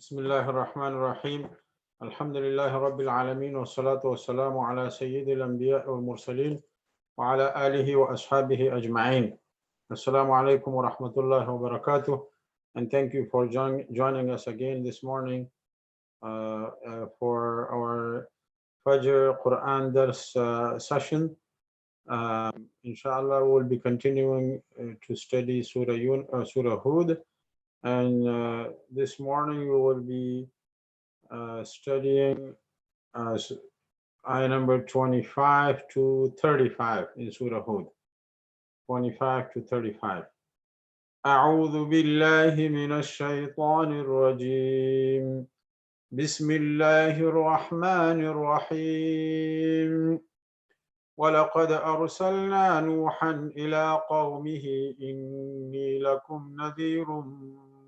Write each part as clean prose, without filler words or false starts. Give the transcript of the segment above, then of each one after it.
بسم الله الرحمن الرحيم. الحمد لله رب العالمين والصلاة والسلام على سيد الأنبياء والمرسلين وعلى آله وأصحابه أجمعين. Assalamu alaikum wa rahmatullahi wa barakatuh. And thank you for joining us again this morning for our Fajr Quran Dars session. Inshallah, we'll be continuing to study Surah Hud. And this morning we will be studying ayah number 25 to 35 in Surah Hud. 25 to 35. أعوذ بالله من الشيطان الرجيم. بسم الله الرحمن الرحيم. ولقد أرسلنا نوحا إلى قومه إني لكم نذير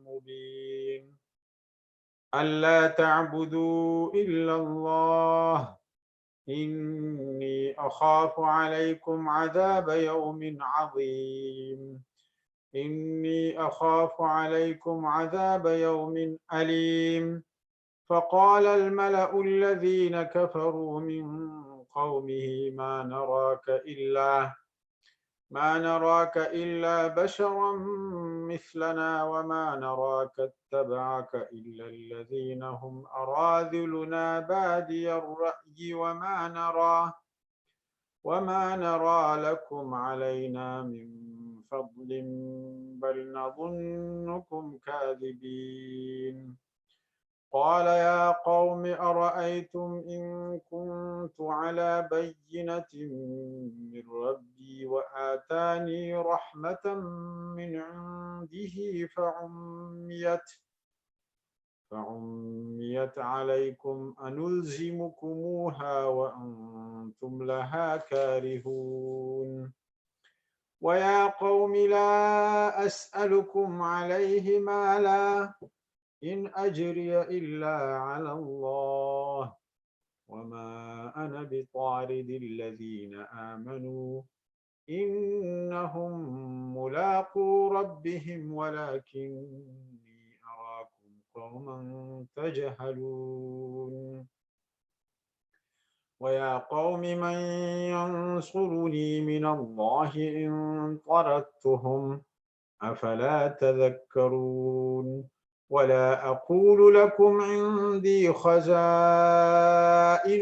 مبين ألا تعبدوا إلا الله إني أخاف عليكم عذاب يوم عظيم إني أخاف عليكم عذاب يوم أليم فقال الملأ الذين كفروا من قومه ما نراك إلا بشرا مثلنا وما نراك اتبعك إلا الذين هم أراذلنا بادي الرأي وما نرى لكم علينا من فضل بل نظنكم كاذبين قال يا قوم أرأيتم إن كنت على بينة من ربي وآتاني رحمة من عنده فعميت عليكم أنلزمكموها وأنتم لها كارهون ويا قوم لا أسألكم عليه مالا إن أجري إلا على الله وما أنا بطارد الذين آمنوا إنهم ملاقو ربهم ولكني أراكم قوما تجهلون ويا قوم من ينصرني من الله إن طردتهم أفلا تذكرون ولا أقول لكم عندي خزائن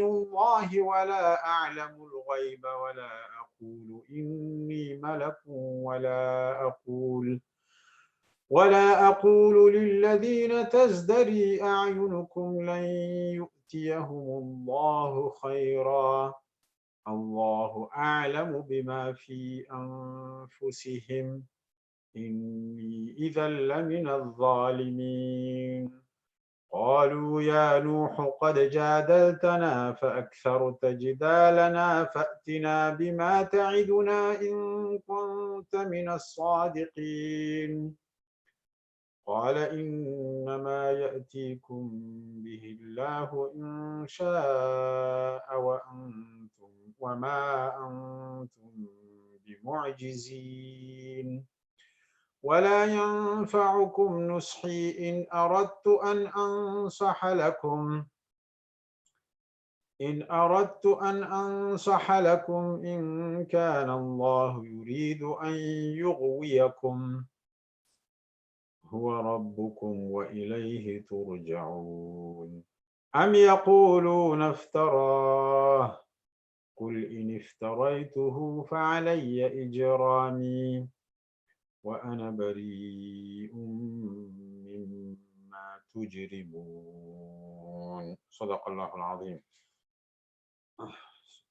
الله ولا أعلم الغيب ولا أقول إني ملك ولا أقول للذين تزدري أعينكم لن يؤتيهم الله خيرا الله أعلم بما في أنفسهم إني إذا لمن الظالمين قالوا يا نوح قد جادلتنا فأكثرت جدالنا فأتنا بما تعدنا إن كنت من الصادقين قال إنما يأتيكم به الله إن شاء وما أنتم بمعجزين ولا ينفعكم نصحي إن أردت أن أنصح لكم إن كان الله يريد أن يغويكم هو ربكم وإليه ترجعون أم يقولون افتراه قل إن افتريته فعلي إجرامي وأنا بريء مما تجرمون صدق الله العظيم.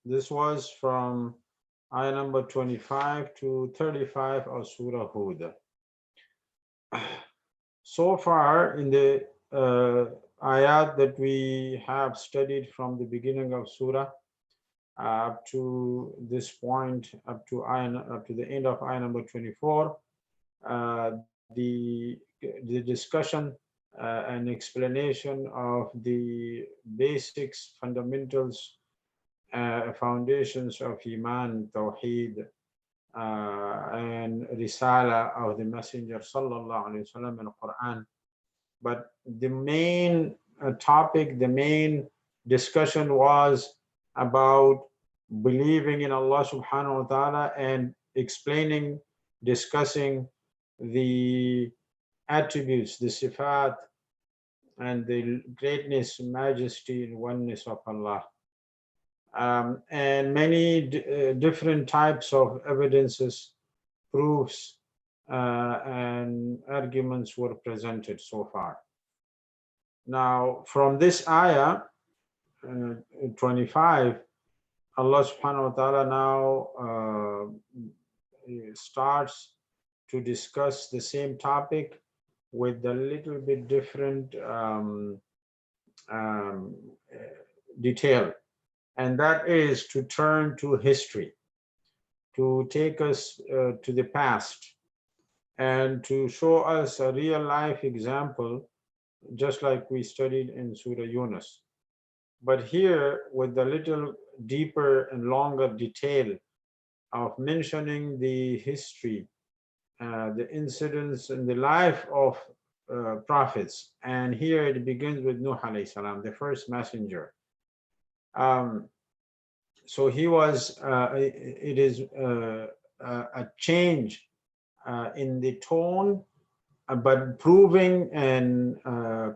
This was from ayah number 25 to 35 of Surah Hud. So far in the ayat that we have studied from the beginning of Surah up to this point, up to the end of ayah number 24, the discussion and explanation of the basics, fundamentals, foundations of Iman, Tawheed, and Risala of the Messenger Sallallahu Alaihi Wasallam and Quran But the main topic, the main discussion was about believing in Allah subhanahu wa ta'ala and explaining, discussing the attributes, the sifat, and the greatness, majesty, and oneness of Allah. And many different types of evidences, proofs, and arguments were presented so far. Now, from this ayah 25, Allah subhanahu wa ta'ala now starts to discuss the same topic with a little bit different detail. And that is to turn to history, to take us to the past, and to show us a real life example, just like we studied in Surah Yunus. But here, with a little deeper and longer detail of mentioning the history, the incidents in the life of prophets. And here it begins with Nuh alayhi salam, the first messenger. So he was, it is a change in the tone, but proving and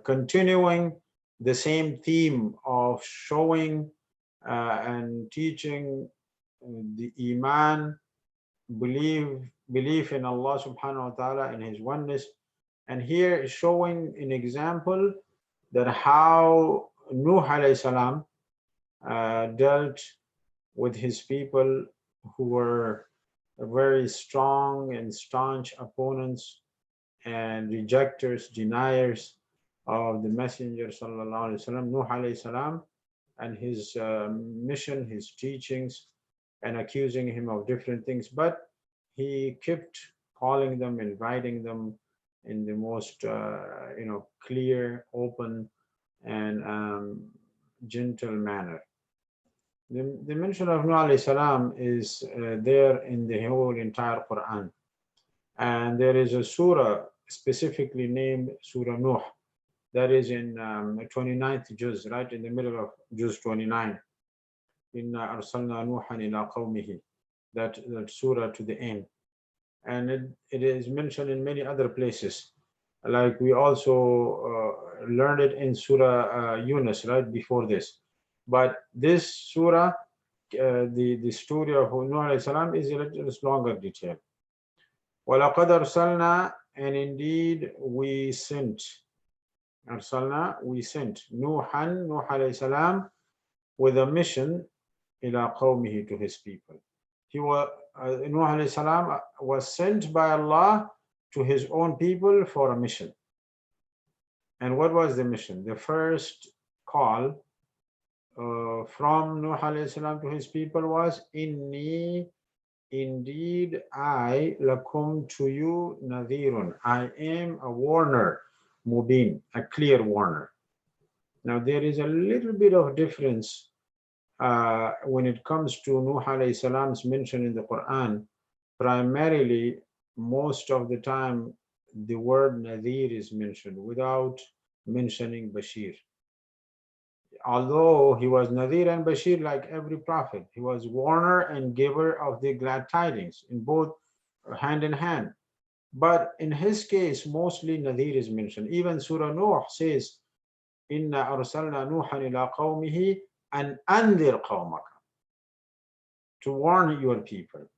continuing the same theme of showing and teaching the Iman, belief in Allah subhanahu wa ta'ala and His oneness. And here is showing an example that how Nuh alayhi salam dealt with his people who were very strong and staunch opponents and rejectors, deniers of the Messenger sallallahu alaihi wasallam, Nuh alayhi salam, and his mission, his teachings, and accusing him of different things. But he kept calling them, inviting them in the most clear, open, and gentle manner. The mention of Nuh alayhi salam is there in the whole entire Quran. And there is a surah specifically named Surah Nuh that is in 29th juz, right in the middle of juz 29. Inna arsalna Nuhan ila qawmihi, that surah to the end. And it is mentioned in many other places. Like we also learned it in Surah Yunus, right before this. But this surah, the story of Nuh alayhi salam is a little longer detail. وَلَقَدْ أَرْسَلْنَا, and indeed we sent. أرسلنا, we sent. Nuhan, Nuh alayhi salam, with a mission, إِلَىٰ قَوْمِهِ, to his people. He was, Nuh alayhi salam was sent by Allah to his own people for a mission. And what was the mission? The first call from Nuh alayhi salam to his people was, Inni, indeed I, lakum, to you, nadhirun, I am a warner, mubin, a clear warner. Now there is a little bit of difference when it comes to Nuh alayhi salam's mention in the Quran. Primarily, most of the time, the word nadhir is mentioned without mentioning Bashir. Although he was Nadir and Bashir like every prophet, he was warner and giver of the glad tidings, in both hand in hand. But in his case, mostly Nadir is mentioned. Even Surah Nuh says, Inna arsalna Nuhan ila qawmihi an andir qawmaka, to warn your people.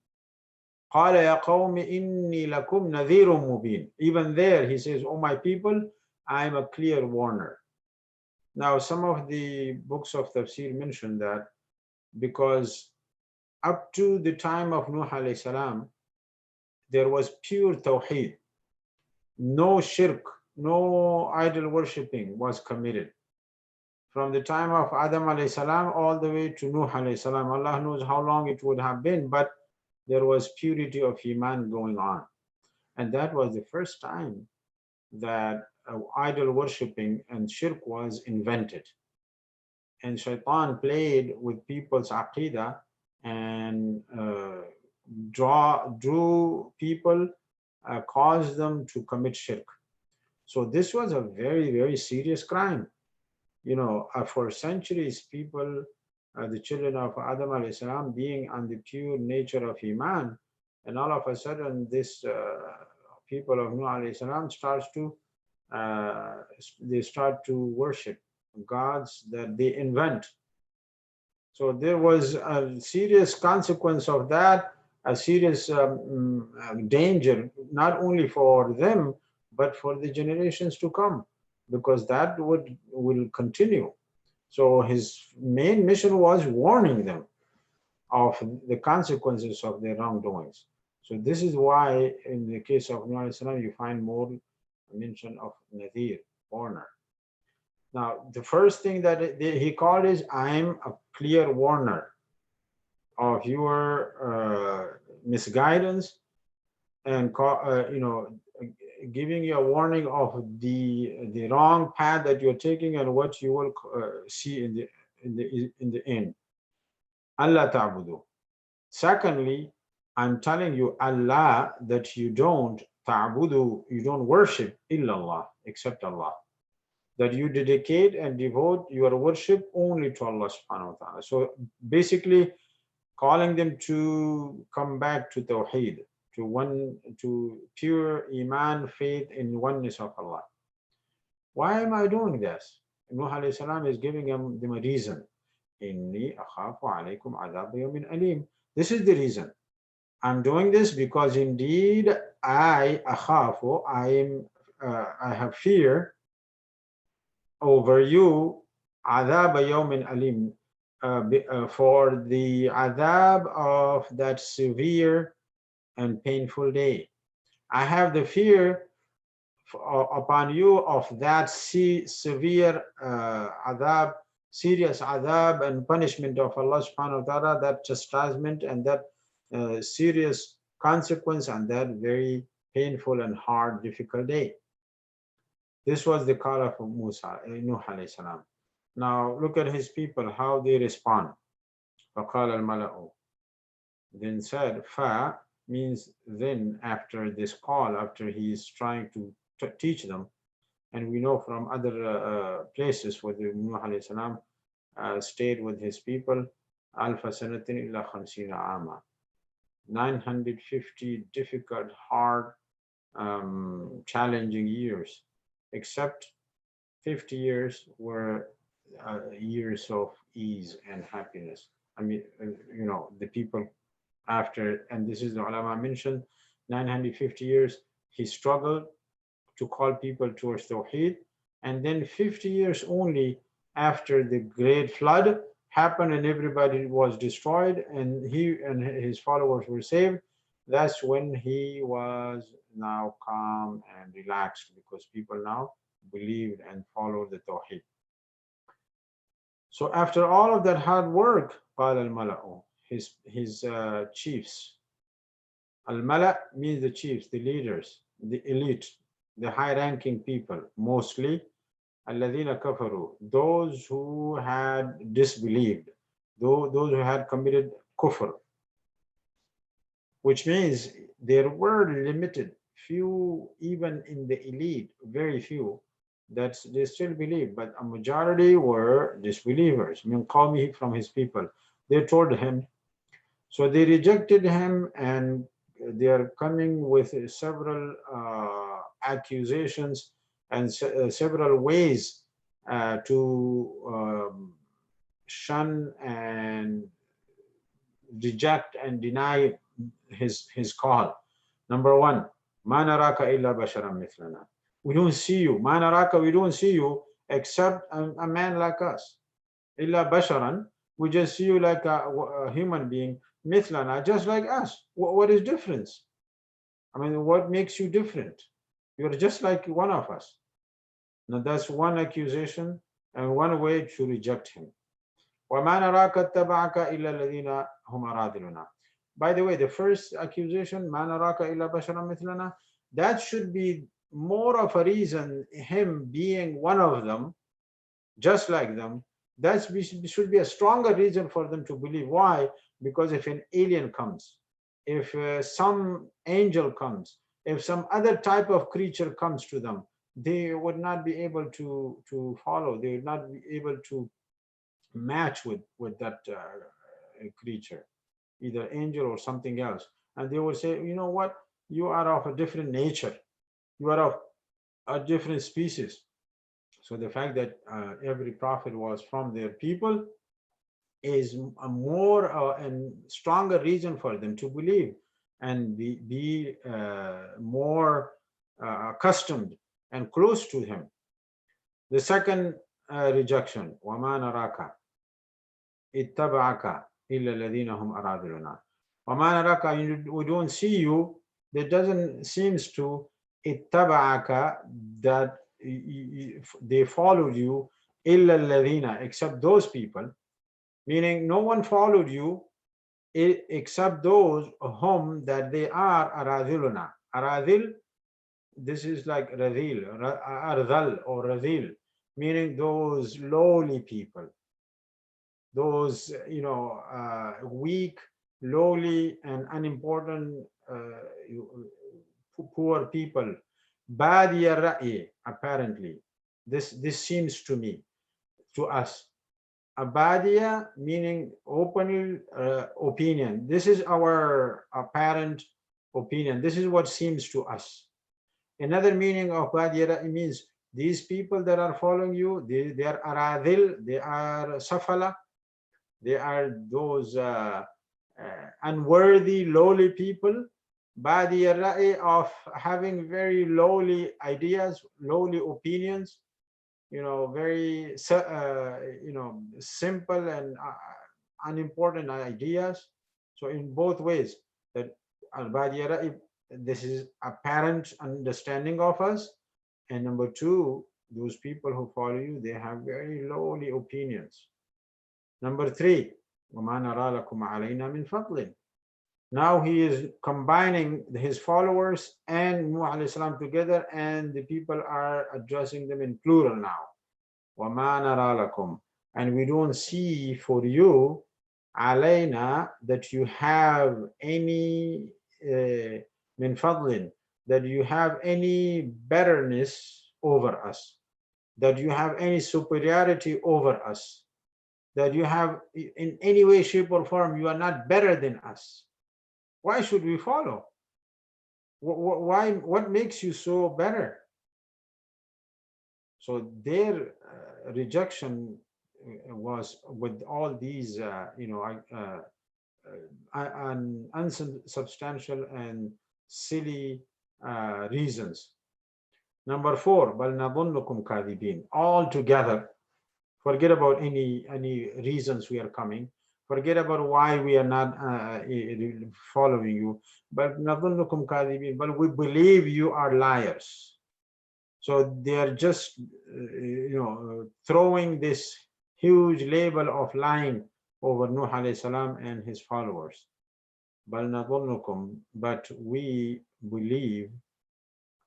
قال يا قوم إني لكم نذير مبين. Even there he says, oh my people, I am a clear warner. Now, some of the books of Tafseer mention that because up to the time of Nuh alayhi salam, there was pure tawheed. No shirk, no idol worshipping was committed. From the time of Adam alayhi salam all the way to Nuh alayhi salam, Allah knows how long it would have been, but there was purity of Iman going on. And that was the first time that idol worshipping and shirk was invented. And Shaitan played with people's aqidah and drew people, caused them to commit shirk. So this was a very, very serious crime. For centuries, people, the children of Adam alayhi salam, being on the pure nature of Iman, and all of a sudden, this people of Nuh alayhi salam uh, they start to worship gods that they invent. So there was a serious consequence of that, a serious danger, not only for them, but for the generations to come, because that will continue. So his main mission was warning them of the consequences of their wrongdoings. So this is why in the case of Nuh alayhi salam, you find more mention of Nadir, warner. Now, the first thing that he called is, I'm a clear warner of your misguidance, and giving you a warning of the wrong path that you're taking and what you will see in the end. Allah ta'budu. Secondly, I'm telling you, Allah, that you don't ta'budu, you don't worship illallah, except Allah. That you dedicate and devote your worship only to Allah subhanahu wa ta'ala. So basically, calling them to come back to Tawheed, to pure Iman, faith in oneness of Allah. Why am I doing this? Nuh alayhi salam is giving them a reason. Inni akhafu alaykum adhab yawmin alim. This is the reason. I'm doing this because indeed I akhafu, I have fear over you, adhab yawmin alim, for the adhab of that severe and painful day. I have the fear upon you of that severe adhab, serious adhab and punishment of Allah subhanahu wa ta'ala, that chastisement and that serious consequence on that very painful and hard, difficult day. This was the call of Musa, Nuh alayhi salam. Now look at his people, how they respond. فَقَالَ الْمَلَأُ. Then said, fa means then, after this call, after he is trying to teach them. And we know from other places where Nuh alayhi salam stayed with his people, alfa sanatin illa khamsina ama. 950 difficult, hard, challenging years, except 50 years were years of ease and happiness. I mean, the people after, and this is the ulama mentioned, 950 years, he struggled to call people towards Tawheed, and then 50 years only after the great flood happened and everybody was destroyed and he and his followers were saved, that's when he was now calm and relaxed, because people now believed and followed the Tawheed. So after all of that hard work, قال الملأ, his chiefs. Al-Mala means the chiefs, the leaders, the elite, the high-ranking people, mostly. الَّذِينَ كَفَرُوا, those who had disbelieved, those who had committed kufr, which means there were limited, few, even in the elite, very few, that they still believe, but a majority were disbelievers. Min qawmihi, from his people. They told him, so they rejected him, and they are coming with several accusations and several ways to shun and reject and deny his call. Number one, مَا نَرَاكَ إِلَّا بَشَرًا مِثْلَنَا. We don't see you. مَا نَرَاكَ, we don't see you except a man like us. إِلَّا بَشَرًا, we just see you like a human being, mithlana, just like us. What is difference? I mean, what makes you different? You're just like one of us. Now that's one accusation and one way to reject him. وَمَا نَرَاكَ اتَّبَعَكَ إِلَّا الَّذِينَ هُمْ أَرَاذِلُنَا. By the way, the first accusation, مَا نَرَاكَ إِلَّا بَشَرًا مِثْلَنَا, that should be more of a reason, him being one of them, just like them, that should be a stronger reason for them to believe. Why? Because if an alien comes, if some angel comes, if some other type of creature comes to them, they would not be able to follow. They would not be able to match with that creature, either angel or something else. And they would say, you know what, you are of a different nature, you are of a different species. So the fact that every prophet was from their people is a more and stronger reason for them to believe and be more accustomed and close to him. The second rejection, وَمَا نَرَاكَ اتَّبَعَكَ إِلَّا الَّذِينَ هُمْ أَرَاذِلُنَا. وَمَا نَرَاكَ, we don't see you, that doesn't seems to اتَّبَعَكَ, that they followed you, إِلَّا الَّذِينَ, except those people, meaning no one followed you except those whom that they are aradhiluna. Aradhil, this is like radhil, ardhal or radhil, meaning those lowly people, those weak, lowly, and unimportant, poor people. Badiya ra'i, apparently. This seems to me, to us. Abadia meaning open opinion. This is our apparent opinion. This is what seems to us. Another meaning of Badia means these people that are following you, they are aradil, they are safala, they are those unworthy, lowly people. Badia of having very lowly ideas, lowly opinions, very simple and unimportant ideas. So in both ways, that al-badiyara, this is apparent understanding of us, and number two, those people who follow you, they have very lowly opinions. Number three, وَمَا نَرَى لَكُمْ عَلَيْنَا مِنْ فَضْلٍ. Now he is combining his followers and Nuh alayhi salam together, and the people are addressing them in plural now. وَمَا نَرَى لَكُمْ, and we don't see for you alayna, that you have any min fadlin, that you have any betterness over us, that you have any superiority over us, that you have in any way, shape, or form, you are not better than us. Why should we follow? Why? What makes you so better? So their rejection was with all these, unsubstantial and silly reasons. Number four, بَلْ نَظُنُّكُمْ كَاذِبِينَ. All together, forget about any reasons we are coming. Forget about why we are not following you. But نَظُنُّكُمْ كَاذِبِينَ. But we believe you are liars. So they are just, throwing this huge label of lying over Nuh alayhi salam and his followers. بَلْ نَظُنُّكُمْ, but we believe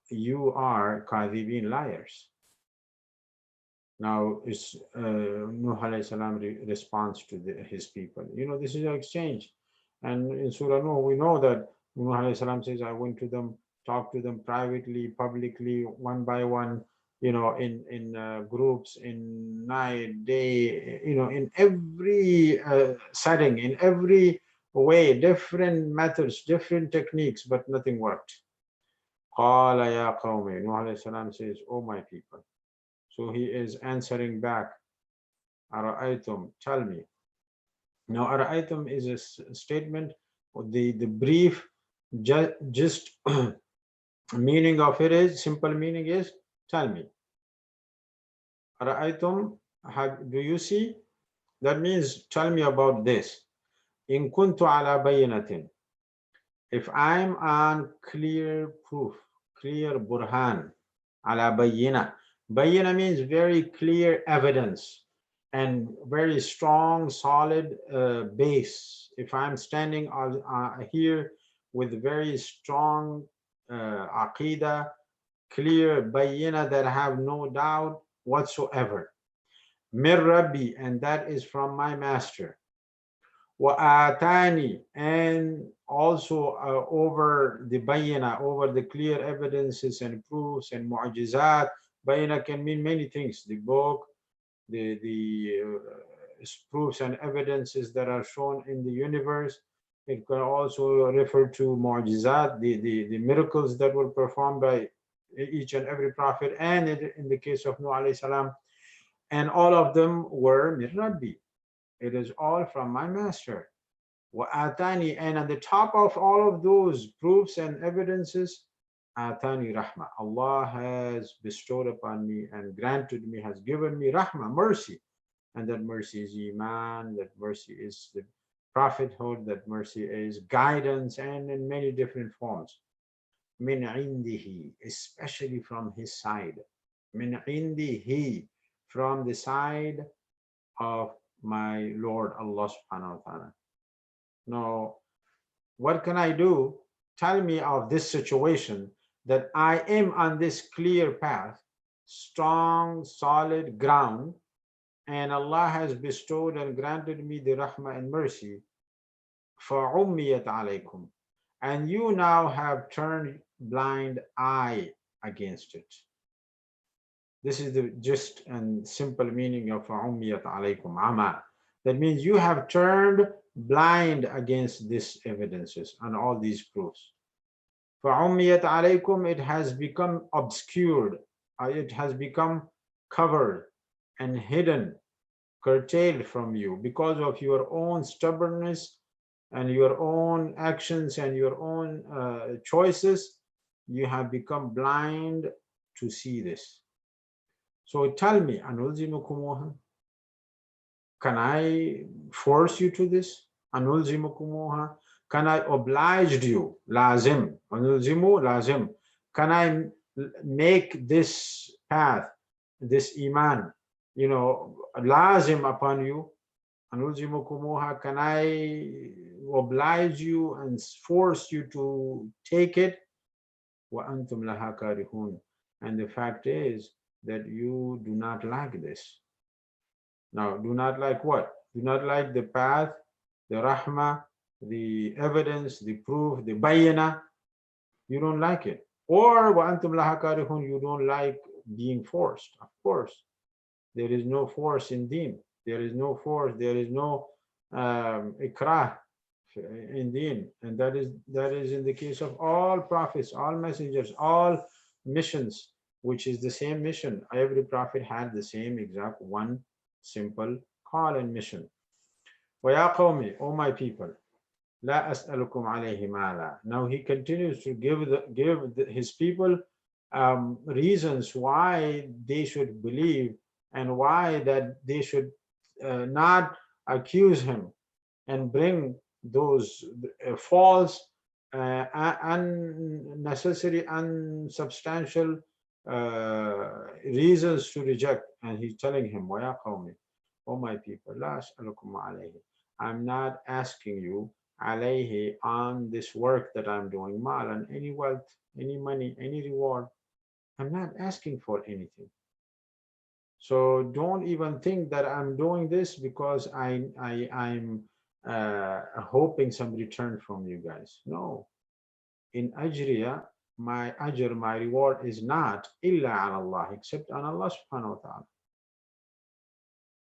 you are kadhibin, liars. Now is Nuh alayhi salam response to his people. This is an exchange. And in Surah Nuh, we know that Nuh alayhi salam says, I went to them, talked to them privately, publicly, one by one, in groups, in night, day, in every setting, in every way, different methods, different techniques, but nothing worked. قَالَ يَا قَوْمِ, Nuh alayhi salam says, oh my people. So he is answering back, أَرَأَيْتُمْ, tell me. Now أَرَأَيْتُمْ is a statement, the brief, just meaning of it is, simple meaning is, tell me. أَرَأَيْتُمْ, do you see? That means, tell me about this. إِن كُنْتُ عَلَى بَيِّنَةٍ, if I'm on clear proof, clear burhan, ala bayyina. Bayyina means very clear evidence and very strong, solid base. If I'm standing here with very strong aqidah, clear bayyina that have no doubt whatsoever. Mir Rabbi, and that is from my master. وَآتَانِ, and also over the bayina, over the clear evidences and proofs and mu'jizat. Bayina can mean many things: the book, the proofs and evidences that are shown in the universe. It can also refer to mu'jizat, the miracles that were performed by each and every prophet, and in the case of Nuh alayhi salam, and all of them were min Rabbi. It is all from my master. Wa atani, and at the top of all of those proofs and evidences, atani rahma. Allah has bestowed upon me and granted me, has given me rahma, mercy. And that mercy is iman, that mercy is the prophethood, that mercy is guidance, and in many different forms. Min indihi, especially from his side. Min indihi, from the side of my Lord Allah subhanahu wa ta'ala. Now, what can I do? Tell me of this situation that I am on this clear path, strong, solid ground, and Allah has bestowed and granted me the rahmah and mercy. فَعُمِّيَتْ عَلَيْكُمْ, and you now have turned blind eye against it. This is the just and simple meaning of فَعُمِّيَتْ عَلَيْكُمْ عَمَى. That means you have turned blind against these evidences and all these proofs. فَعُمِّيَتْ عَلَيْكُمْ, it has become obscured, it has become covered and hidden, curtailed from you because of your own stubbornness and your own actions and your own choices. You have become blind to see this. So tell me, أَنُلْزِمُكُمُوهَا, can I force you to this? أَنُلْزِمُكُمُوهَا, can I oblige you? لازم, أَنُلْزِمُ لازم. Can I make this path, this iman, lazim upon you? أَنُلْزِمُكُمُوهَا, can I oblige you and force you to take it? وَأَنْتُمْ لَهَا كَارِهُونَ, and the fact is that you do not like this. Now, do not like what? Do not like the path, the rahmah, the evidence, the proof, the bayina. You don't like it. Or وَأَنْتُمْ لَهَا كَارِهُونَ, you don't like being forced. Of course, there is no force in deen. There is no force. There is no ikrah in deen, and that is in the case of all prophets, all messengers, all missions, which is the same mission. Every prophet had the same exact one simple call and mission. وَيَا قَوْمِ, O my people, لَا أَسْأَلُكُمْ عَلَيْهِ مَالًا. Now he continues to give his people reasons why they should believe and why that they should not accuse him and bring those false, unnecessary, unsubstantial reasons to reject. And he's telling him, وَيَا قَوْمِ, O my people, لَا أَسْأَلُكُمْ عَلَيْهِ, I'm not asking you alayhi, on this work that I'm doing, malan, any wealth, any money, any reward. I'm not asking for anything. So don't even think that I'm doing this because I'm hoping some return from you guys. No. In ajriya, my ajr, my reward is not illa ala Allah, except on Allah subhanahu wa ta'ala.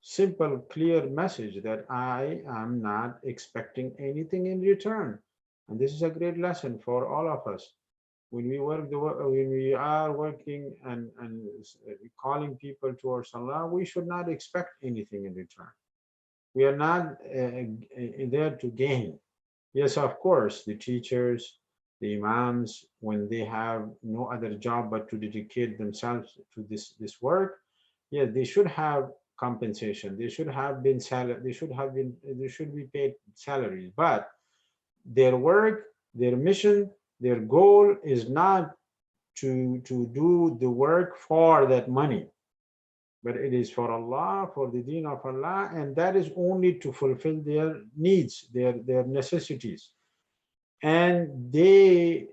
Simple, clear message that I am not expecting anything in return. And this is a great lesson for all of us. When we are working and calling people towards Allah, we should not expect anything in return. We are not there to gain. Yes, of course, the teachers, the imams, when they have no other job but to dedicate themselves to this work, yeah, they should have compensation. They should have been salary. They should be paid salaries. But their work, their mission, their goal is not to do the work for that money, but it is for Allah, for the deen of Allah, and that is only to fulfill their needs, their necessities. And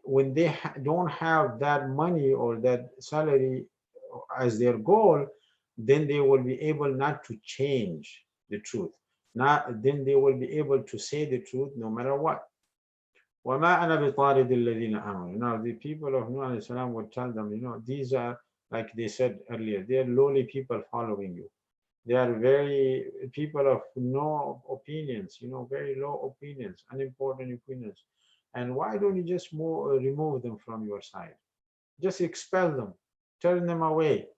when they don't have that money or that salary as their goal, then they will be able not to change the truth. Not, then they will be able to say the truth no matter what. وَمَا أَنَا بِطَارِدِ الَّذِينَ آمَنُوا. Now the people of Nuh alayhi salam would tell them, these are, like they said earlier, they are lowly people following you. They are very people of no opinions, very low opinions, unimportant opinions. And why don't you just remove them from your side? Just expel them, turn them away.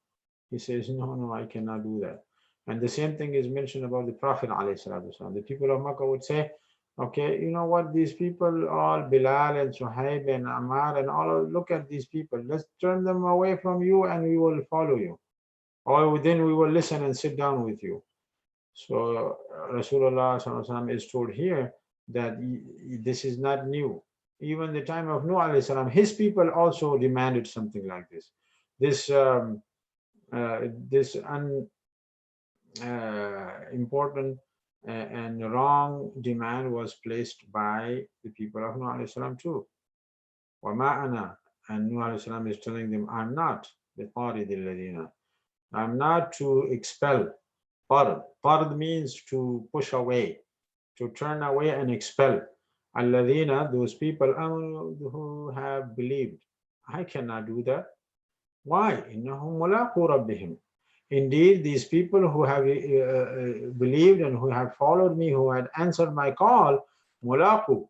He says, no, no, I cannot do that. And the same thing is mentioned about the Prophet ﷺ. The people of Makkah would say, okay, you know what, these people, all Bilal and Suhaib and Ammar and all, look at these people. Let's turn them away from you and we will follow you. Or then we will listen and sit down with you. So Rasulullah ﷺ is told here that this is not new. Even the time of Nuh alayhi salam, his people also demanded something like this. This important and wrong demand was placed by the people of Nuh alayhi salam too. وَمَا أَنَا, and Nuh alayhi salam is telling them, I'm not بِطَارِدِ الَّذِينَ, I'm not to expel. Tard means to push away, to turn away and expel. الَّذِينَ, those people who have believed. I cannot do that. Why? إِنَّهُمْ مُلَاقُو رَبِّهِمْ. Indeed, these people who have believed and who have followed me, who had answered my call, mulaqu,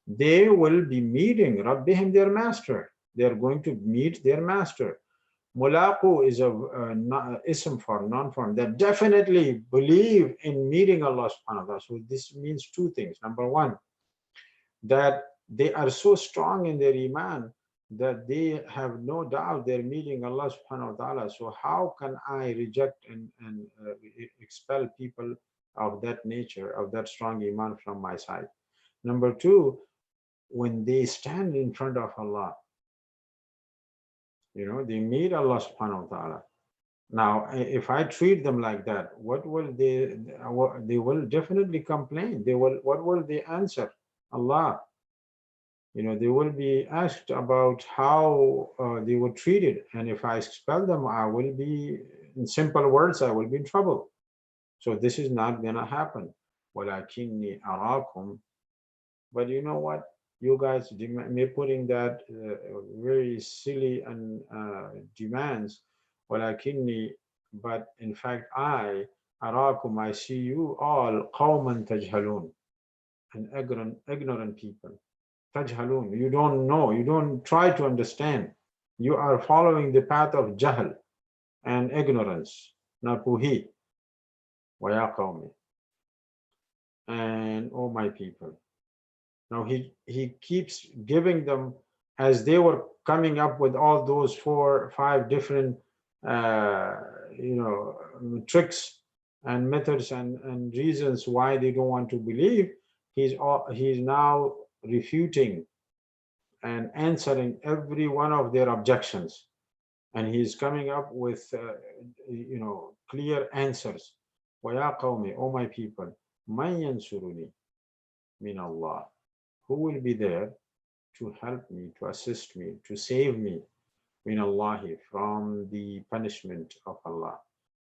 they will be meeting Rabbihim, their master. They are going to meet their master. Mulaqu is a ism for non-form that definitely believe in meeting Allah subhanahu wa ta'ala. So this means two things. Number one, that they are so strong in their iman that they have no doubt they're meeting Allah subhanahu wa ta'ala. So how can I reject and expel people of that nature, of that strong iman from my side? Number two, when they stand in front of Allah, they meet Allah subhanahu wa ta'ala. Now, if I treat them like that, what will they will definitely complain. What will they answer? Allah. They will be asked about how they were treated. And if I expel them, I will be, in simple words, I will be in trouble. So this is not going to happen. وَلَكِنِّي أَرَاكُمْ. But you know what? You guys may putting that very silly and demands. وَلَكِنِّي, but in fact, I see you all قَوْمًا تَجْهَلُونَ, and ignorant people. Tajhalun, you don't know, you don't try to understand. You are following the path of jahl and ignorance, napuhi, wa ya qawmi, and oh my people. Now he keeps giving them, as they were coming up with all those 4 or 5 different tricks and methods and reasons why they don't want to believe. He's now refuting and answering every one of their objections, and he's coming up with clear answers. وَيَا قَوْمِ, O my people, مَنْ يَنْصُرُنِي مِنَ اللَّهِ, who will be there to help me, to assist me, to save me, مِنَ اللَّهِ, from the punishment of Allah,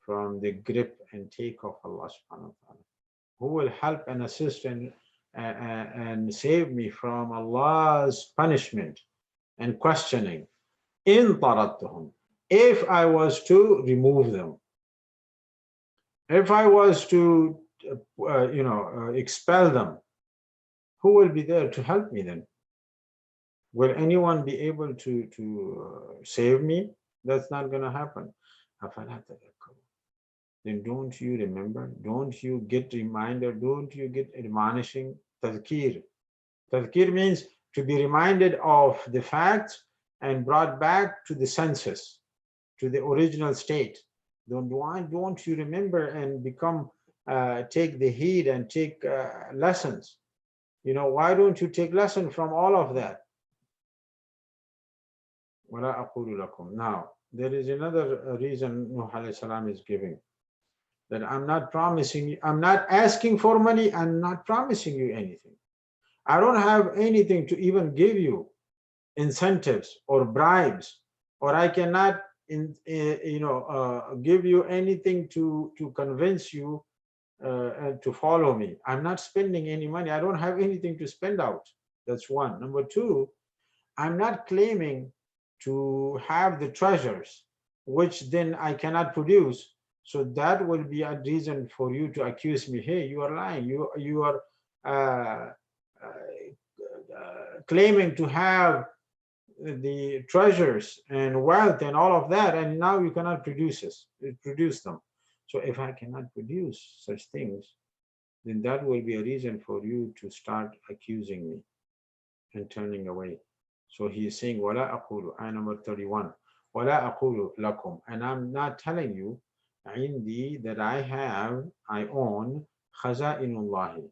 from the grip and take of Allah subhanahu wa ta'ala. Who will help and assist and save me from Allah's punishment and questioning? In tarattuhum, if I was to remove them, if I was to expel them, who will be there to help me then? Will anyone be able to save me? That's not going to happen. Then don't you remember? Don't you get reminder? Don't you get admonishing? Tazkir. Tazkir means to be reminded of the facts and brought back to the senses, to the original state. Don't you remember and become take the heed and take lessons? Why don't you take lesson from all of that? Now, there is another reason Nuh alayhi salam is giving. That I'm not promising you, I'm not asking for money, I'm not promising you anything. I don't have anything to even give you incentives or bribes, or I cannot give you anything to convince you to follow me. I'm not spending any money. I don't have anything to spend out. That's one. Number two, I'm not claiming to have the treasures, which then I cannot produce. So that will be a reason for you to accuse me. Hey, you are lying. You are uh, claiming to have the treasures and wealth and all of that, and now you cannot produce them. So if I cannot produce such things, then that will be a reason for you to start accusing me and turning away. So he is saying, "Wala aqulu," ayah number 31. "Wala aqulu lakum," and I'm not telling you, "Indi," that I own khaza'inullahi,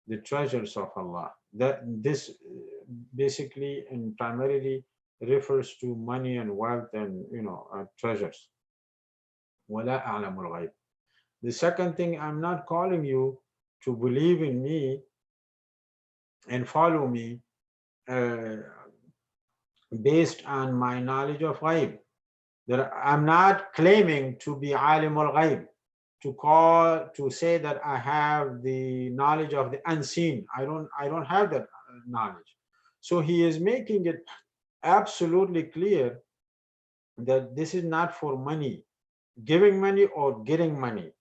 the treasures of Allah. That this basically and primarily refers to money and wealth and treasures. "Wala a'lamul ghaib." The second thing, I'm not calling you to believe in me and follow me uh, based on my knowledge of ghaib. That I'm not claiming to be alimul ghaib, to say that I have the knowledge of the unseen. I don't have that knowledge. So he is making it absolutely clear that this is not for money, giving money or getting money.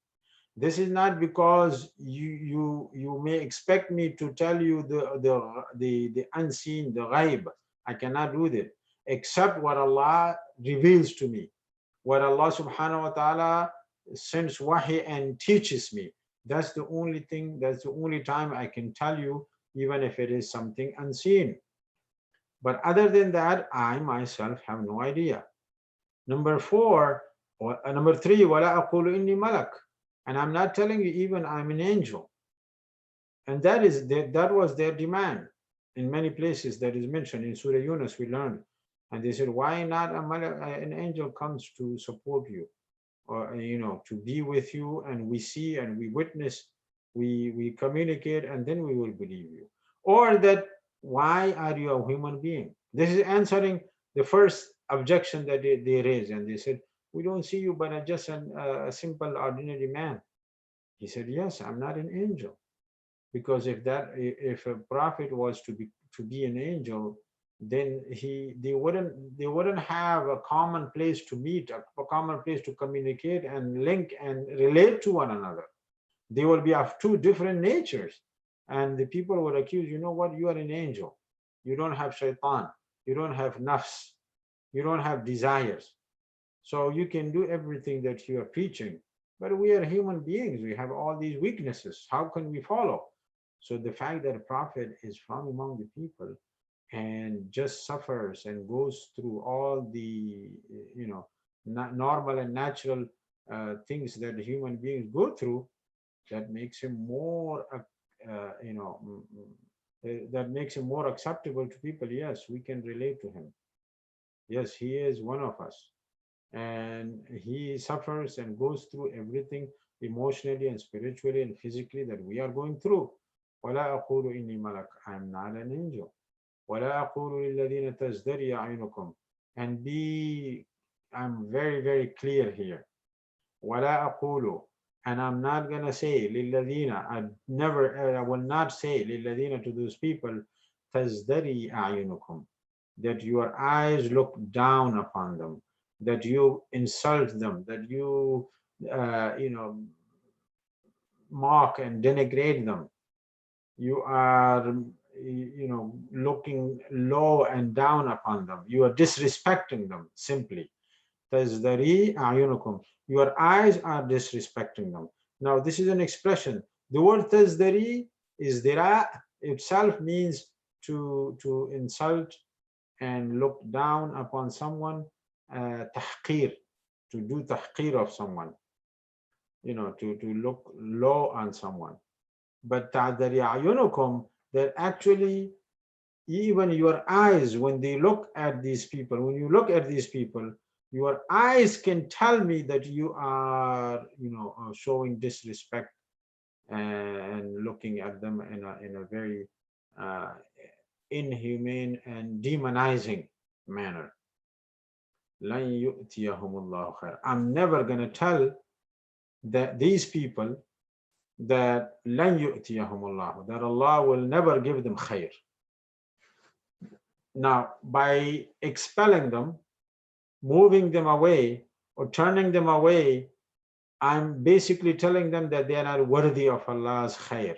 This is not because you may expect me to tell you the unseen, the ghaib. I cannot do that except what Allah reveals to me, what Allah subhanahu wa ta'ala sends wahi and teaches me. That's the only thing, that's the only time I can tell you, even if it is something unseen. But other than that, I myself have no idea. Number four, number three, wala aqulu inni malak. And I'm not telling you even I'm an angel. And that was their demand. In many places that is mentioned in Surah Yunus, we learned. And they said, why not an angel comes to support you, or to be with you, and we see and we witness, we communicate, and then we will believe you. Or that, why are you a human being? This is answering the first objection that they raised, and they said, we don't see you but just a simple ordinary man. He said, yes, I'm not an angel. Because if a prophet was to be an angel, then they wouldn't have a common place to meet, a common place to communicate and link and relate to one another. They will be of two different natures. And the people would accuse, you know what, you are an angel. You don't have shaitan. You don't have nafs. You don't have desires. So you can do everything that you are preaching. But we are human beings. We have all these weaknesses. How can we follow? So the fact that a prophet is from among the people and just suffers and goes through all the normal and natural things that human beings go through, that makes him more that makes him more acceptable to people. Yes, we can relate to him. Yes, he is one of us, and he suffers and goes through everything emotionally and spiritually and physically that we are going through. ولا أقول إني ملك. I'm not an angel. ولا أقول للذين تزدري أعينكم. And I'm very, very clear here. ولا أقول, and I'm not gonna say للذين. I will not say للذين, to those people, تزدري أعينكم, that your eyes look down upon them, that you insult them, that you mock and denigrate them. You are looking low and down upon them. You are disrespecting them simply. Tazdari ayunukum. Your eyes are disrespecting them. Now this is an expression. The word tazdari is dira itself means to insult and look down upon someone, tahqir, to do tahqir of someone, to look low on someone. But ta'dari ayunukum, that actually even your eyes, when they look at these people, when you look at these people, your eyes can tell me that you are, showing disrespect and looking at them in a very uh, inhumane and demonizing manner. لَن يُؤْتِيَهُمُ اللَّهُ خَيْرًا. I'm never going to tell that these people that لن يؤتيهم الله, that Allah will never give them khair. Now, by expelling them, moving them away, or turning them away, I'm basically telling them that they are not worthy of Allah's khair,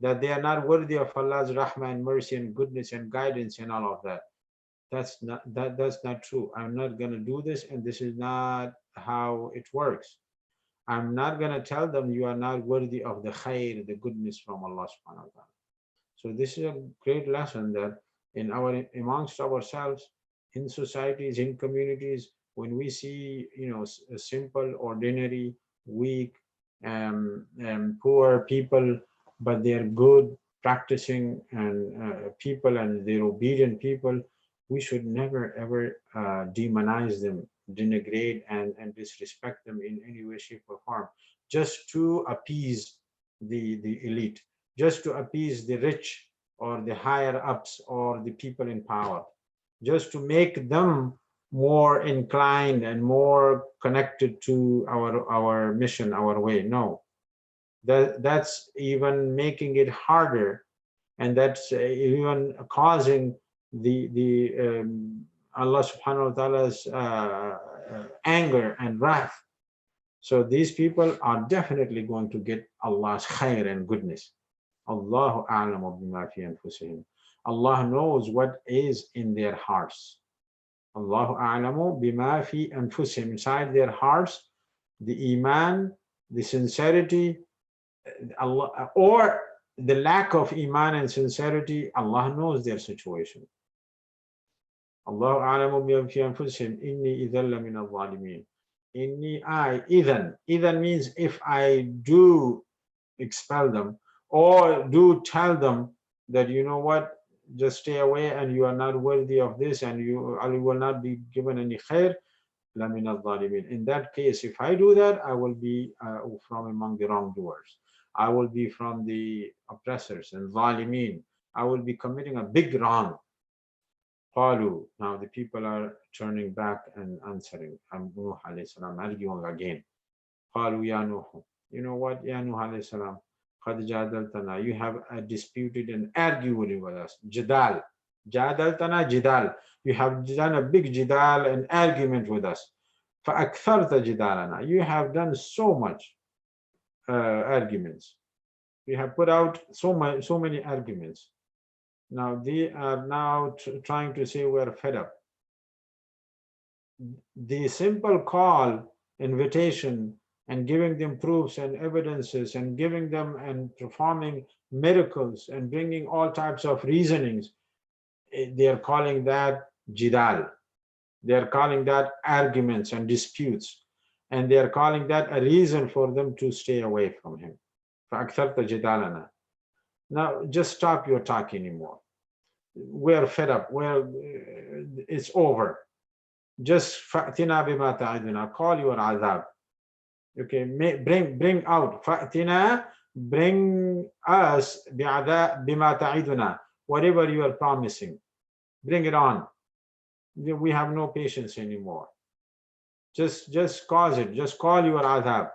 that they are not worthy of Allah's rahmah and mercy and goodness and guidance and all of that. That's not true. I'm not going to do this, and this is not how it works. I'm not going to tell them you are not worthy of the khair, the goodness from Allah subhanahu wa ta'ala. So this is a great lesson that amongst ourselves, in societies, in communities, when we see a simple, ordinary, weak, poor people, but they are good, practicing and people, and they're obedient people, we should never ever demonize them, denigrate and disrespect them in any way, shape, or form, just to appease the elite, just to appease the rich or the higher ups or the people in power, just to make them more inclined and more connected to our mission, our way. No, that's even making it harder, and that's even causing the Allah subhanahu wa ta'ala's anger and wrath. So these people are definitely going to get Allah's khair and goodness. Allahu a'lamu bima fi anfusihim. Allah knows what is in their hearts. Allahu a'lamu bima fi anfusihim. Inside their hearts, the iman, the sincerity, Allah, or the lack of iman and sincerity, Allah knows their situation. Allahu a'lamu bima fi anfusihim. Inni idhan la min al-zalimin. Inni, idhan means if I do expel them, or do tell them that, you know what, just stay away and you are not worthy of this, and you will not be given any khair, lamin al-zalimin. In that case, if I do that, I will be from among the wrongdoers. I will be from the oppressors and zalimin. I will be committing a big wrong. Qalu. Now the people are turning back and answering. Nuh alayhi salam arguing again. Qalu ya Nuh. You know what, ya Nuh alayhi salam? قد جادلتنا, you have disputed and argued with us. Jidal. Jadaltana, jidal. You have done a big jidal and argument with us. فأكثرت جدالنا. You have done so much arguments. You have put out so many arguments. Now they are now trying to say we're fed up. The simple call, invitation, and giving them proofs and evidences, and giving them and performing miracles and bringing all types of reasonings, they are calling that jidal. They are calling that arguments and disputes, and they are calling that a reason for them to stay away from him. فَأَكْثَرْتَ جِدَالَنَا. Now just stop your talk anymore. We're fed up. It's over. Just فَأْتِنَا بِمَا تَعِدُنَا. Call your azab. Okay, bring out. فَأْتِنَا, bring us بِمَا تَعِدُنَا. Whatever you are promising, bring it on. We have no patience anymore. Just cause it. Just call your azab.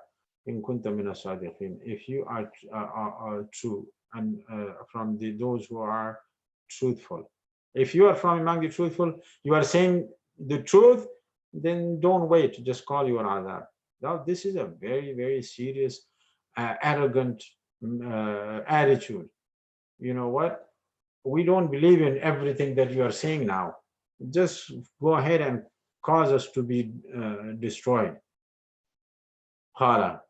إِن كُنْتَ مِنَ الصَّادِقِينَ. If you are true, and from those who are truthful. If you are from among the truthful, you are saying the truth, then don't wait. Just call your azab. Now, this is a very, very serious, arrogant attitude. You know what? We don't believe in everything that you are saying now. Just go ahead and cause us to be destroyed. Qala,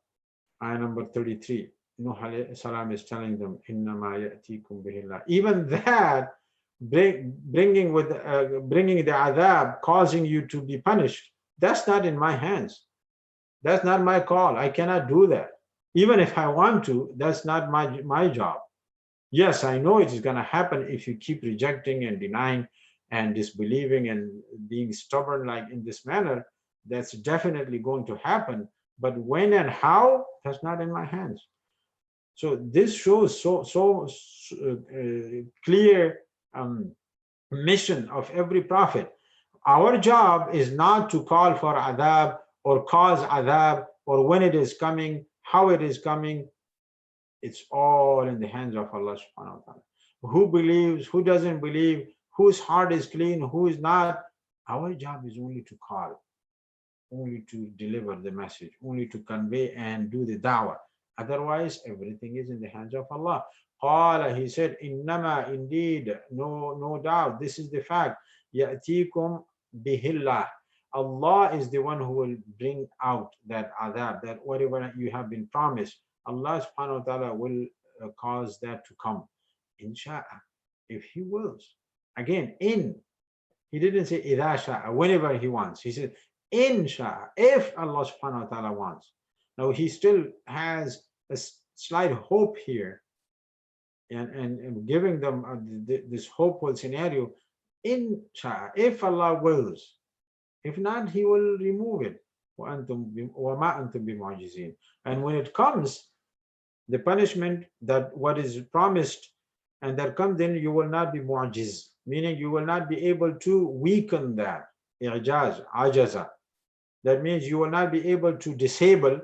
ayah number 33. Nuh alayhi salam is telling them, Innama ya'tikum bihillah. Even that, bringing the adhab, causing you to be punished, that's not in my hands. That's not my call. I cannot do that. Even if I want to, that's not my job. Yes, I know it is going to happen if you keep rejecting and denying and disbelieving and being stubborn like in this manner. That's definitely going to happen. But when and how, that's not in my hands. So this shows so clear mission of every prophet. Our job is not to call for adhab or cause adhab or when it is coming, how it is coming. It's all in the hands of Allah subhanahu wa ta'ala. Who believes, who doesn't believe, whose heart is clean, who is not, our job is only to call, only to deliver the message, only to convey and do the da'wah. Otherwise, everything is in the hands of Allah. Qala, he said, innama, indeed, no doubt, this is the fact. Ya'tikum bihillah. Allah is the one who will bring out that adab, that whatever you have been promised, Allah subhanahu wa ta'ala will cause that to come. Insha'a, if He wills. Again, He didn't say idha sha'a, whenever He wants. He said, insha, if Allah subhanahu wa ta'ala wants. Now he still has a slight hope here, and giving them this hopeful scenario, insha, if Allah wills. If not, He will remove it. And when it comes, the punishment, that what is promised, and that comes, then you will not be mu'jiz, meaning you will not be able to weaken that. I'jaz, ajaza. That means you will not be able to disable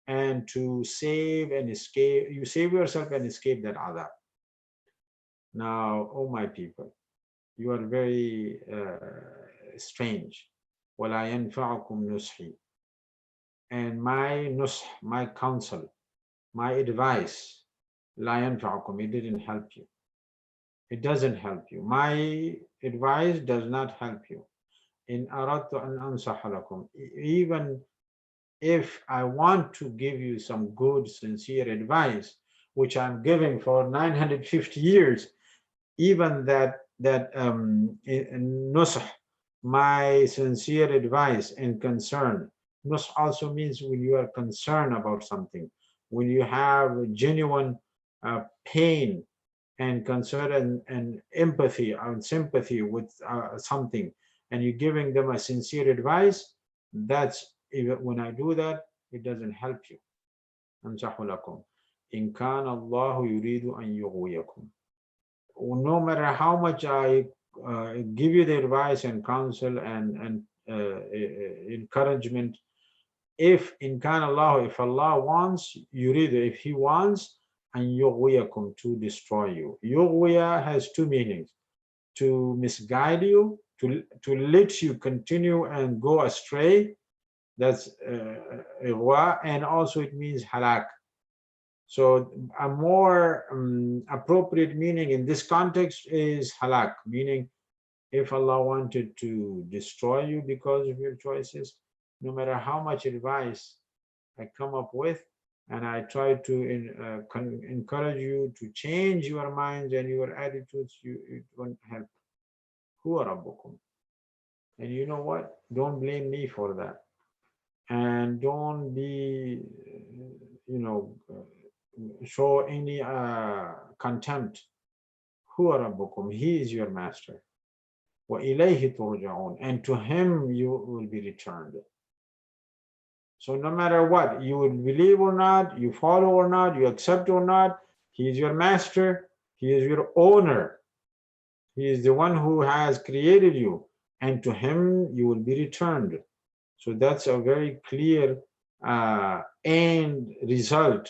and to save and escape. You save yourself and escape that adab. Now, oh my people, you are very strange. وَلَا يَنْفَعُكُمْ نُصْحِي. And my nusх, my counsel, my advice, لَا يَنْفَعُكُمْ, it didn't help you. It doesn't help you. My advice does not help you. In aradtu an ansaha lakum, even if I want to give you some good, sincere advice, which I'm giving for 950 years, even that nusah, my sincere advice and concern. Nusah also means when you are concerned about something, when you have genuine pain and concern and empathy and sympathy with something, and you're giving them a sincere advice, that's, even when I do that, it doesn't help you. أَنْصَحُ لَكُمْ إِنْ كَانَ اللَّهُ يُرِيدُ أَنْ يُغْوِيَكُمْ. No matter how much I give you the advice and counsel and encouragement, if in كَانَ اللَّهُ, if Allah wants, يُرِيدُ, if He wants, أَنْ يُغْوِيَكُمْ, to destroy you. Yughwiya has two meanings: to misguide you, to let you continue and go astray. That's ighwa, and also it means halak. So a more appropriate meaning in this context is halak, meaning if Allah wanted to destroy you because of your choices, no matter how much advice I come up with, and I try to encourage you to change your minds and your attitudes, it won't help. Huwa rabbukum. And you know what? Don't blame me for that. And don't be, show any contempt. Huwa rabbukum. He is your master. Wa ilayhi turja'un. And to Him you will be returned. So no matter what, you will believe or not, you follow or not, you accept or not, He is your master. He is your owner. He is the one who has created you, and to Him you will be returned. So that's a very clear end result,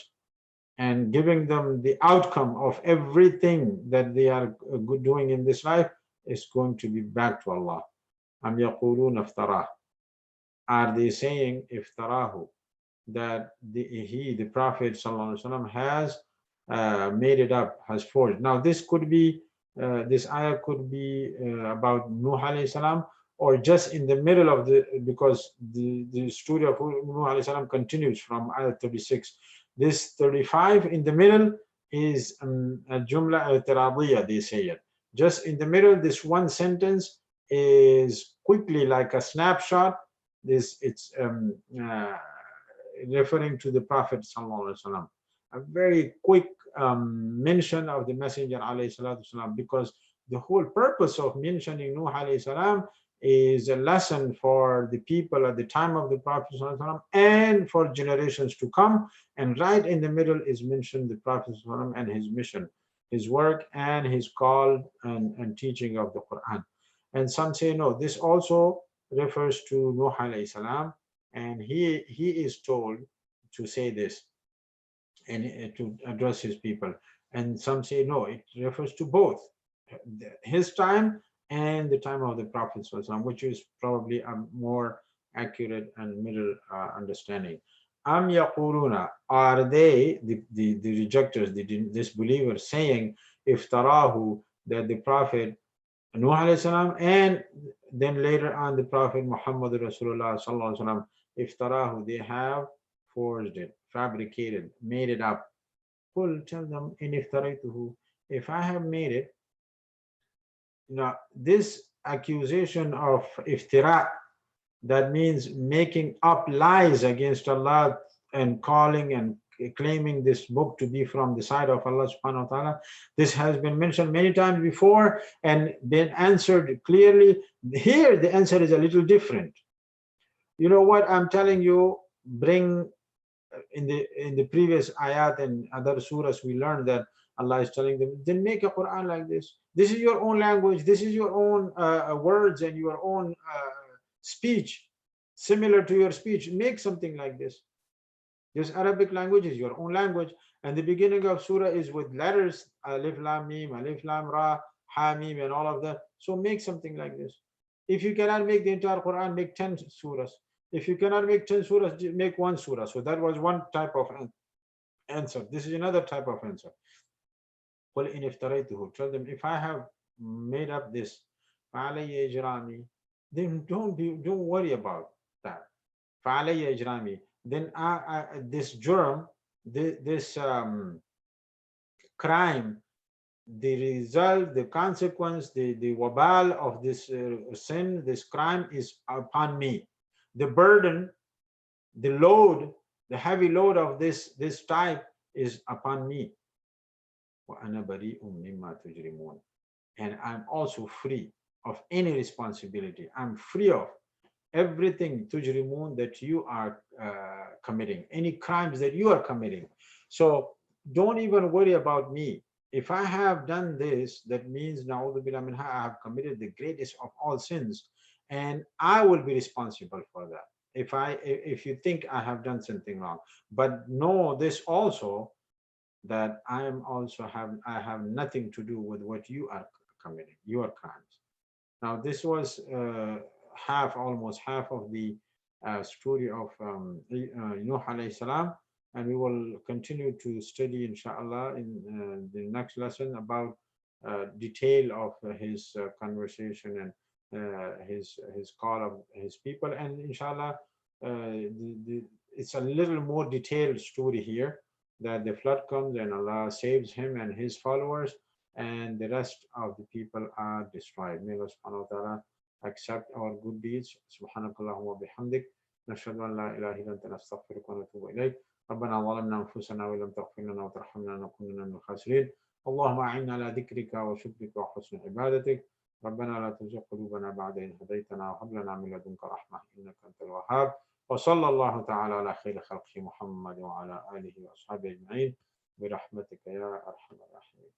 and giving them the outcome of everything that they are doing in this life is going to be back to Allah. Am yaqulun iftarah. Are they saying iftarahu, that the Prophet ﷺ has made it up, has forged? Now this could be, this ayah could be about Nuh alayhi salam, or just in the middle of because the story of Nuh alayhi salam continues from ayah 36. This 35 in the middle is a jumla al-tiradiyya, they say it. Just in the middle, this one sentence is quickly like a snapshot. It's referring to the Prophet ﷺ. A very quick mention of the Messenger ﷺ, because the whole purpose of mentioning Nuh alayhi salam is a lesson for the people at the time of the Prophet ﷺ and for generations to come. And right in the middle is mentioned the Prophet ﷺ and his mission, his work, and his call and teaching of the Quran. And some say no, this also refers to Nuh alayhi salam, and he is told to say this. and to address his people. And some say no, it refers to both his time and the time of the Prophet ﷺ, which is probably a more accurate and middle understanding. Am yaquluna, are they, the rejectors, the disbelievers, saying iftarahu, that the Prophet Nuh alayhi salam, and then later on the Prophet Muhammad Rasulullah sallallahu alaihi wasallam, iftarahu, they have forged it, fabricated, made it up. Qul, tell them, in iftaraytuhu, if I have made it. Now, this accusation of iftira, that means making up lies against Allah and calling and claiming this book to be from the side of Allah subhanahu wa ta'ala. This has been mentioned many times before and been answered clearly. Here, the answer is a little different. You know what I'm telling you? Bring in the previous ayat and other surahs, we learned that Allah is telling them, then make a Quran like this. This is your own language. This is your own words and your own speech, similar to your speech. Make something like this. This Arabic language is your own language, and the beginning of surah is with letters, alif lam mim, alif lam ra, ha mim, and all of that. So make something like this. If you cannot make the entire Quran, make 10 surahs. If you cannot make 10 surahs, make one surah. So that was one type of answer. This is another type of answer. قُلْ إِنِ افْتَرَيْتُهُ, tell them, if I have made up this, فَعَلَيَّ إِجْرَامِي, then don't worry about that. فَعَلَيَّ إِجْرَامِي, then this germ, this crime, the result, the consequence, the wabal of this sin, this crime is upon me. The burden, the load, the heavy load of this type is upon me. وَأَنَا بَرِيءٌ مِّمَّا تُجْرِمُونَ, and I'm also free of any responsibility. I'm free of everything tujrimun, that you are committing, any crimes that you are committing. So don't even worry about me. If I have done this, that means na'udhu billah minha, I have committed the greatest of all sins, and I will be responsible for that. If you think I have done something wrong, but know this also, that I have nothing to do with what you are committing, your crimes. Now this was almost half of the story of Nuh alayhi salam, and we will continue to study inshallah in the next lesson about detail of his conversation and his call of his people, and inshallah it's a little more detailed story here, that the flood comes and Allah saves him and his followers, and the rest of the people are destroyed. May Allah subhanahu wa ta'ala accept our good deeds. Subhanakallahumma bihamdik. نشهد أن لا إله إلا أنت نستغفرك ونتوب إليك. ربنا ظلمنا أنفسنا وإن لم تغفر لنا وترحمنا لنكونن من الخاسرين. اللهم أعنا على ذكرك وشكرك وحسن عبادتك. ربنا لا تزغ قلوبنا بعد إذ هديتنا وهب لنا من لدنك رحمة إنك أنت الوهاب. وصلى الله تعالى على خير خلقه محمد وعلى آله وأصحابه أجمعين برحمتك يا أرحم الراحمين.